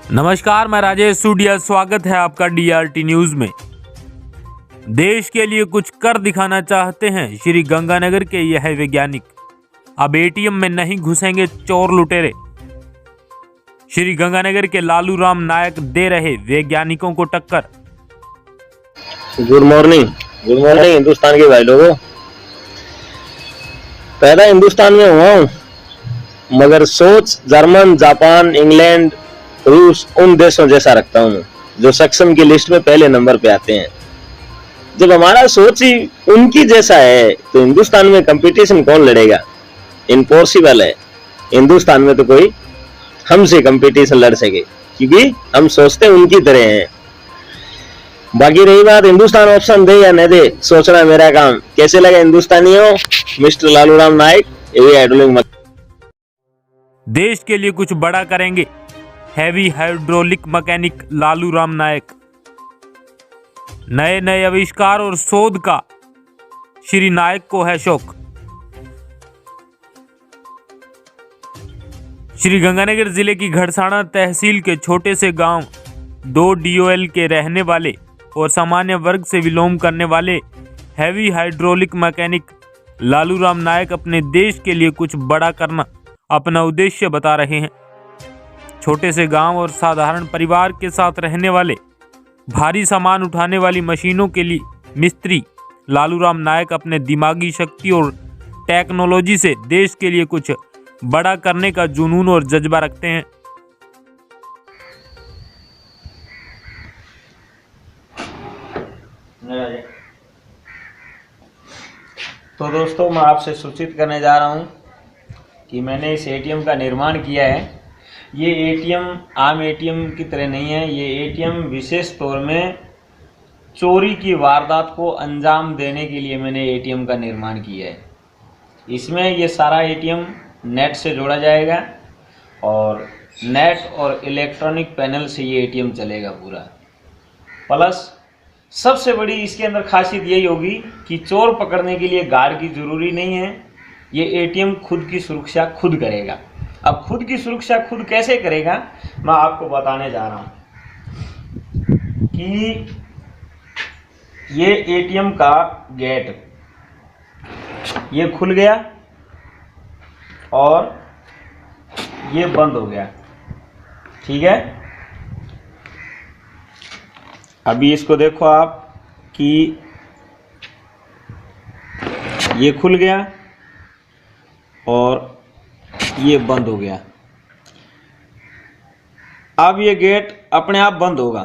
नमस्कार, मैं राजेश सूडिया। स्वागत है आपका डीआरटी न्यूज में। देश के लिए कुछ कर दिखाना चाहते हैं श्री गंगानगर के यह वैज्ञानिक। अब एटीएम में नहीं घुसेंगे चोर लुटेरे। श्री गंगानगर के लालू राम नायक दे रहे वैज्ञानिकों को टक्कर। गुड मॉर्निंग हिंदुस्तान के भाई लोगों। पैदा हिंदुस्तान में हुआ हूँ, मगर सोच जर्मन, जापान, इंग्लैंड, रूस उन देशों जैसा रखता हूँ जो सक्षम की लिस्ट में पहले नंबर पे आते हैं। जब हमारा सोच ही उनकी जैसा है तो हिंदुस्तान में कंपटीशन कौन लड़ेगा? इम्पॉसिबल है। हिंदुस्तान में तो कोई हमसे कंपटीशन लड़ सके, क्योंकि हम सोचते उनकी तरह हैं। बाकी रही बात हिंदुस्तान ऑप्शन दे या न दे, सोचना मेरा काम। कैसे लगा हिंदुस्तानियों? Mister Lalu Ram Nayak heavy hydraulic देश के लिए कुछ बड़ा करेंगे heavy hydraulic mechanic Lalu Ram Nayak. नए नए आविष्कार और शोध का श्री नायक को है शौक। श्री गंगानगर जिले की घड़साना तहसील के छोटे से गांव 2 DOL के रहने वाले और सामान्य वर्ग से विलोम करने वाले heavy hydraulic mechanic Lalu Ram Nayak अपने देश के लिए कुछ बड़ा करना अपना उद्देश्य बता रहे हैं। छोटे से गांव और साधारण परिवार के साथ रहने वाले भारी सामान उठाने वाली मशीनों के लिए मिस्त्री लालू राम नायक अपने दिमागी शक्ति और टेक्नोलॉजी से देश के लिए कुछ बड़ा करने का जुनून और जज्बा रखते हैं। तो दोस्तों, मैं आपसे सूचित करने जा रहा हूँ कि मैंने इस एटीएम का निर्माण किया है। ये एटीएम आम एटीएम की तरह नहीं है। ये एटीएम विशेष तौर में चोरी की वारदात को अंजाम देने के लिए मैंने एटीएम का निर्माण किया है। इसमें ये सारा एटीएम नेट से जोड़ा जाएगा और नेट और इलेक्ट्रॉनिक पैनल से ये एटीएम चलेगा पूरा। प्लस सबसे बड़ी इसके अंदर खासियत यही होगी कि चोर पकड़ने के लिए गार्ड की ज़रूरी नहीं है। ये एटीएम खुद की सुरक्षा खुद करेगा। अब खुद की सुरक्षा खुद कैसे करेगा, मैं आपको बताने जा रहा हूँ कि ये एटीएम का गेट ये खुल गया और ये बंद हो गया। ठीक है, अभी इसको देखो आप कि ये खुल गया और ये बंद हो गया। अब ये गेट अपने आप बंद होगा।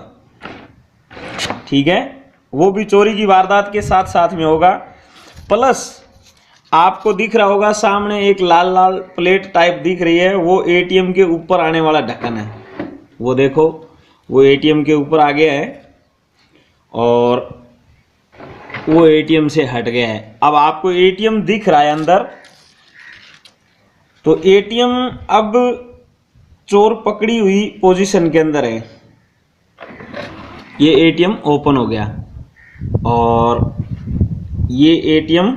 ठीक है, वो भी चोरी की वारदात के साथ साथ में होगा। प्लस आपको दिख रहा होगा सामने एक लाल लाल प्लेट टाइप दिख रही है, वो एटीएम के ऊपर आने वाला ढक्कन है। वो देखो, वो एटीएम के ऊपर आ गया है और वो एटीएम से हट गया है। अब आपको एटीएम दिख रहा है अंदर, तो एटीएम अब चोर पकड़ी हुई पोजीशन के अंदर है। ये एटीएम ओपन हो गया और ये एटीएम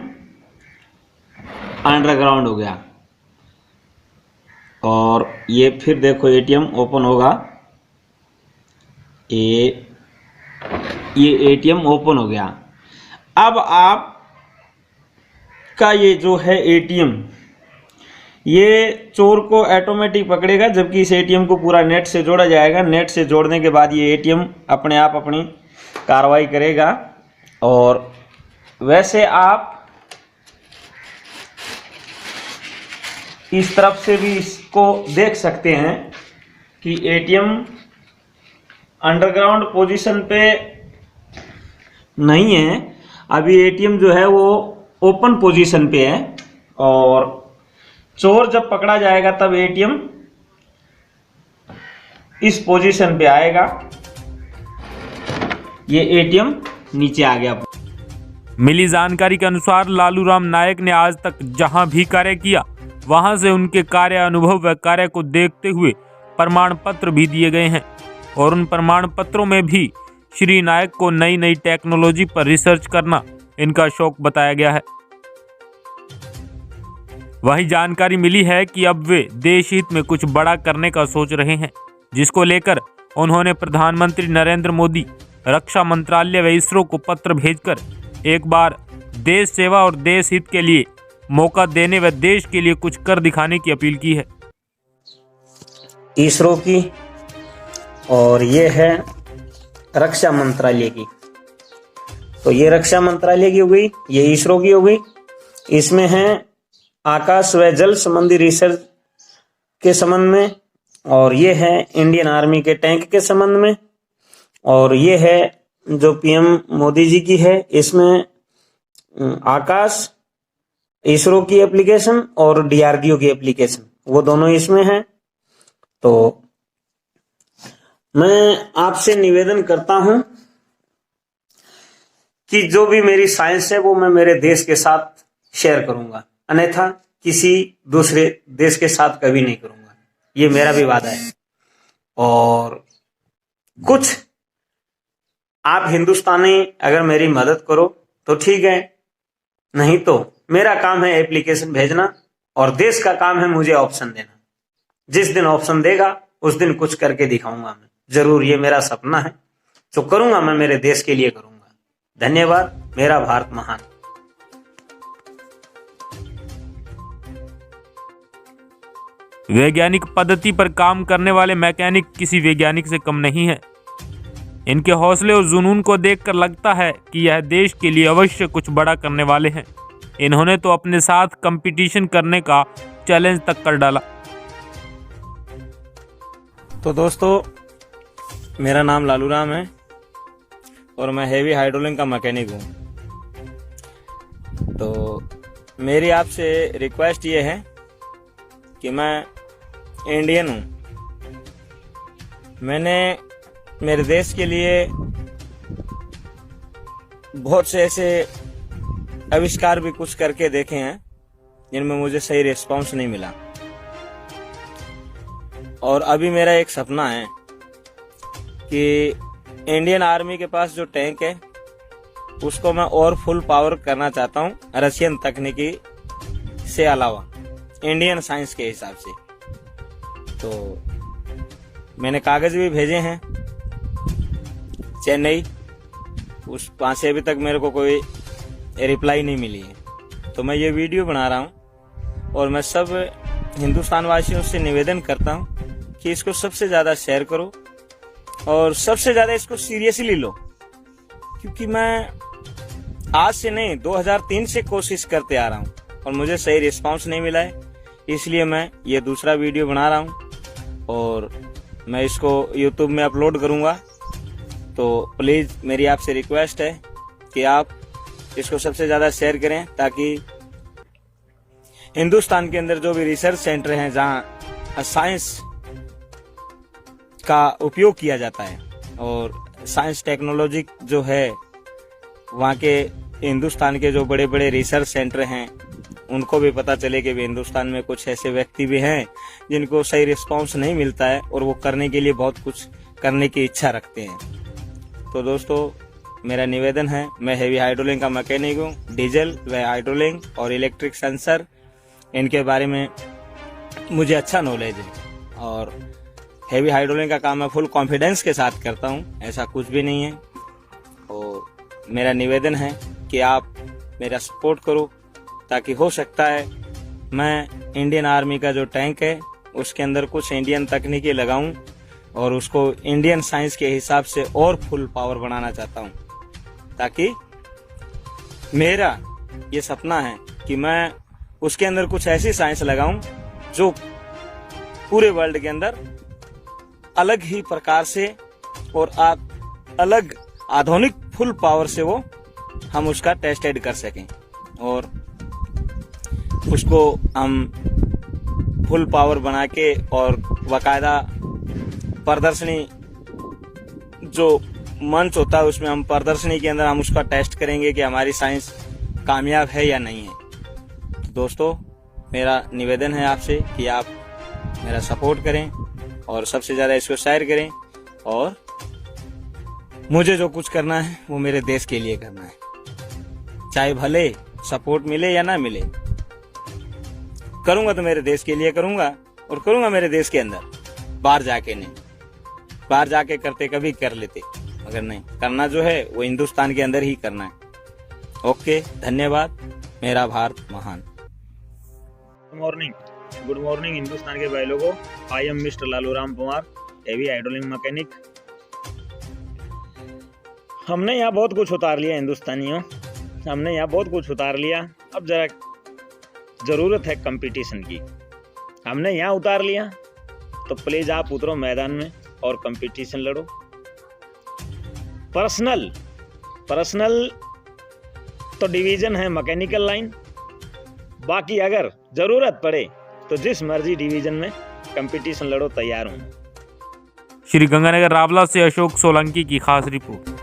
अंडरग्राउंड हो गया और ये फिर देखो एटीएम ओपन होगा। ये एटीएम ओपन हो गया। अब आप का ये जो है एटीएम, ये चोर को ऑटोमेटिक पकड़ेगा, जबकि इस एटीएम को पूरा नेट से जोड़ा जाएगा। नेट से जोड़ने के बाद ये एटीएम अपने आप अपनी कार्रवाई करेगा। और वैसे आप इस तरफ से भी इसको देख सकते हैं कि एटीएम अंडरग्राउंड पोजीशन पे नहीं है। अभी एटीएम जो है वो ओपन पोजीशन पे है और चोर जब पकड़ा जाएगा तब एटीएम इस पोजीशन पे आएगा। ये एटीएम नीचे आ गया। मिली जानकारी के अनुसार लालू राम नायक ने आज तक जहां भी कार्य किया वहां से उनके कार्य अनुभव व कार्य को देखते हुए प्रमाण पत्र भी दिए गए हैं और उन प्रमाण पत्रों में भी श्री नायक को नई नई टेक्नोलॉजी पर रिसर्च करना इनका शौक बताया गया है। वही जानकारी मिली है कि अब वे देश हित में कुछ बड़ा करने का सोच रहे हैं, जिसको लेकर उन्होंने प्रधानमंत्री नरेंद्र मोदी, रक्षा मंत्रालय व इसरो को पत्र भेजकर एक बार देश सेवा और देश हित के लिए मौका देने व देश के लिए कुछ कर दिखाने की अपील की है। इसरो की और ये है रक्षा मंत्रालय की। तो ये रक्षा मंत्रालय की हो गई, ये इसरो की हो गई। इसमें है आकाश व जल संबंधी रिसर्च के संबंध में, और ये है इंडियन आर्मी के टैंक के संबंध में, और ये है जो पीएम मोदी जी की है, इसमें आकाश इसरो की एप्लीकेशन और डीआरडीओ की एप्लीकेशन, वो दोनों इसमें है। तो मैं आपसे निवेदन करता हूं कि जो भी मेरी साइंस है वो मैं मेरे देश के साथ शेयर करूंगा, अन्यथा किसी दूसरे देश के साथ कभी नहीं करूंगा, ये मेरा भी वादा है। और कुछ आप हिंदुस्तानी अगर मेरी मदद करो तो ठीक है, नहीं तो मेरा काम है एप्लीकेशन भेजना और देश का काम है मुझे ऑप्शन देना। जिस दिन ऑप्शन देगा उस दिन कुछ करके दिखाऊंगा मैं, जरूर, ये मेरा सपना है, जो करूंगा मैं मेरे देश के लिए करूंगा। धन्यवाद। मेरा भारत महान। वैज्ञानिक पद्धति पर काम करने वाले मैकेनिक किसी वैज्ञानिक से कम नहीं है। इनके हौसले और जुनून को देखकर लगता है कि यह देश के लिए अवश्य कुछ बड़ा करने वाले हैं। इन्होंने तो अपने साथ कंपटीशन करने का चैलेंज तक कर डाला। तो दोस्तों, मेरा नाम लालू राम है और मैं हेवी हाइड्रोलिक का मैकेनिक हूँ। तो मेरी आपसे रिक्वेस्ट ये है कि मैं इंडियन हूँ, मैंने मेरे देश के लिए बहुत से ऐसे आविष्कार भी कुछ करके देखे हैं जिनमें मुझे सही रिस्पांस नहीं मिला। और अभी मेरा एक सपना है कि इंडियन आर्मी के पास जो टैंक है उसको मैं और फुल पावर करना चाहता हूँ, रशियन तकनीकी से अलावा इंडियन साइंस के हिसाब से। तो मैंने कागज भी भेजे हैं चेन्नई, उस वहाँ से अभी तक मेरे को कोई रिप्लाई नहीं मिली है। तो मैं ये वीडियो बना रहा हूँ और मैं सब हिंदुस्तान वासियों से निवेदन करता हूँ कि इसको सबसे ज़्यादा शेयर करो और सबसे ज़्यादा इसको सीरियसली लो, क्योंकि मैं आज से नहीं 2003 से कोशिश करते आ रहा हूँ और मुझे सही रिस्पांस नहीं मिला है। इसलिए मैं ये दूसरा वीडियो बना रहा हूँ और मैं इसको यूट्यूब में अपलोड करूँगा। तो प्लीज़ मेरी आपसे रिक्वेस्ट है कि आप इसको सबसे ज़्यादा शेयर करें, ताकि हिंदुस्तान के अंदर जो भी रिसर्च सेंटर हैं जहां साइंस का उपयोग किया जाता है और साइंस टेक्नोलॉजी जो है, वहाँ के हिंदुस्तान के जो बड़े बड़े रिसर्च सेंटर हैं उनको भी पता चले कि हिंदुस्तान में कुछ ऐसे व्यक्ति भी हैं जिनको सही रिस्पांस नहीं मिलता है और वो करने के लिए बहुत कुछ करने की इच्छा रखते हैं। तो दोस्तों, मेरा निवेदन है, मैं हेवी हाइड्रोलिक का मैकेनिक हूँ। डीजल व हाइड्रोलिक और इलेक्ट्रिक सेंसर, इनके बारे में मुझे अच्छा नॉलेज है और हेवी हाइड्रोलिक का काम मैं फुल कॉन्फिडेंस के साथ करता हूँ, ऐसा कुछ भी नहीं है। और मेरा निवेदन है कि आप मेरा सपोर्ट करो, ताकि हो सकता है मैं इंडियन आर्मी का जो टैंक है उसके अंदर कुछ इंडियन तकनीकी लगाऊं और उसको इंडियन साइंस के हिसाब से और फुल पावर बनाना चाहता हूं, ताकि मेरा ये सपना है कि मैं उसके अंदर कुछ ऐसी साइंस लगाऊं जो पूरे वर्ल्ड के अंदर अलग ही प्रकार से और अलग आधुनिक फुल पावर से वो हम उसका टेस्टेड कर सकें और उसको हम फुल पावर बना के और बाकायदा प्रदर्शनी जो मंच होता है उसमें हम प्रदर्शनी के अंदर हम उसका टेस्ट करेंगे कि हमारी साइंस कामयाब है या नहीं है। दोस्तों, मेरा निवेदन है आपसे कि आप मेरा सपोर्ट करें और सबसे ज़्यादा इसको शेयर करें और मुझे जो कुछ करना है वो मेरे देश के लिए करना है, चाहे भले सपोर्ट मिले या ना मिले। करूंगा तो मेरे देश के लिए करूंगा और करूंगा मेरे देश के अंदर, बाहर जाके नहीं। बाहर जाके करते कभी कर लेते, मगर नहीं, करना जो है वो हिंदुस्तान के अंदर ही करना है। ओके, धन्यवाद। मेरा भारत महान। गुड मॉर्निंग हिंदुस्तान के भाई लोगों। I am mister Lalu Ram Kumar, heavy hydraulic mechanic. हमने यहाँ बहुत कुछ उतार लिया हिंदुस्तानियों, हमने यहाँ बहुत कुछ उतार लिया। अब जरा ज़रूरत है कंपटीशन की। हमने यहाँ उतार लिया तो प्लीज़ आप उतरो मैदान में और कंपटीशन लड़ो। पर्सनल तो डिवीज़न है मैकेनिकल लाइन, बाकी अगर ज़रूरत पड़े तो जिस मर्जी डिवीज़न में कंपटीशन लड़ो, तैयार हूँ। श्री गंगानगर रावला से अशोक सोलंकी की खास रिपोर्ट।